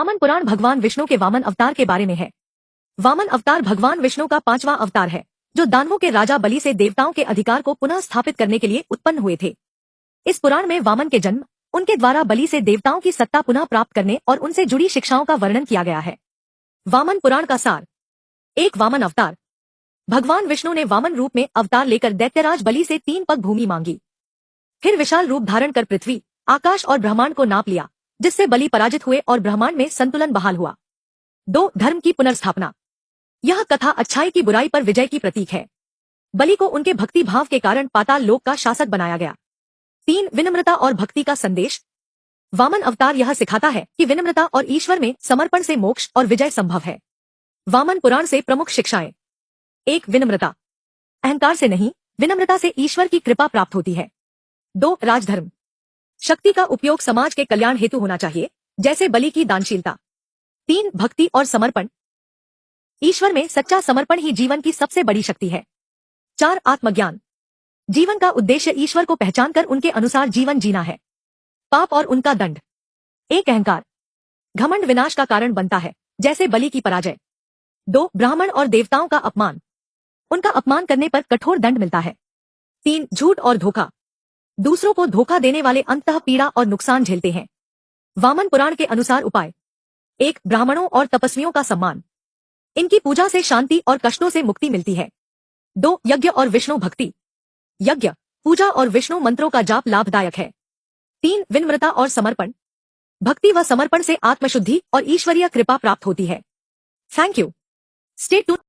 वामन पुराण भगवान विष्णु के वामन अवतार के बारे में है। वामन अवतार भगवान विष्णु का 5वां अवतार है, जो दानवों के राजा बलि से देवताओं के अधिकार को पुनः स्थापित करने के लिए उत्पन्न हुए थे। इस पुराण में वामन के जन्म, उनके द्वारा बलि से देवताओं की सत्ता पुनः प्राप्त करने और उनसे जुड़ी शिक्षाओं का वर्णन किया गया है। वामन पुराण का सार। एक वामन अवतार। भगवान विष्णु ने वामन रूप में अवतार लेकर दैत्यराज बलि से 3 पग भूमि मांगी। फिर विशाल रूप धारण कर पृथ्वी, आकाश और ब्रह्मांड को नाप लिया, जिससे बलि पराजित हुए और ब्रह्मांड में संतुलन बहाल हुआ। 2. धर्म की पुनर्स्थापना। यह कथा अच्छाई की बुराई पर विजय की प्रतीक है। बलि को उनके भक्ति भाव के कारण पाताल लोक का शासक बनाया गया। 3. विनम्रता और भक्ति का संदेश। वामन अवतार यह सिखाता है कि विनम्रता और ईश्वर में समर्पण से मोक्ष और विजय संभव है। वामन पुराण से प्रमुख शिक्षाएं। 1. विनम्रता। अहंकार से नहीं, विनम्रता से ईश्वर की कृपा प्राप्त होती है। 2. राजधर्म। शक्ति का उपयोग समाज के कल्याण हेतु होना चाहिए, जैसे बलि की दानशीलता। 3. भक्ति और समर्पण। ईश्वर में सच्चा समर्पण ही जीवन की सबसे बड़ी शक्ति है। 4. आत्मज्ञान। जीवन का उद्देश्य ईश्वर को पहचानकर उनके अनुसार जीवन जीना है। पाप और उनका दंड। 1. अहंकार। घमंड विनाश का कारण बनता है, जैसे बलि की पराजय। 2. ब्राह्मण और देवताओं का अपमान। उनका अपमान करने पर कठोर दंड मिलता है। 3. झूठ और धोखा। दूसरों को धोखा देने वाले अंततः पीड़ा और नुकसान झेलते हैं। वामन पुराण के अनुसार उपाय। 1. ब्राह्मणों और तपस्वियों का सम्मान। इनकी पूजा से शांति और कष्टों से मुक्ति मिलती है। 2. यज्ञ और विष्णु भक्ति। यज्ञ, पूजा और विष्णु मंत्रों का जाप लाभदायक है। 3. विनम्रता और समर्पण। भक्ति व समर्पण से आत्मशुद्धि और ईश्वरीय कृपा प्राप्त होती है। Thank you. Stay tuned.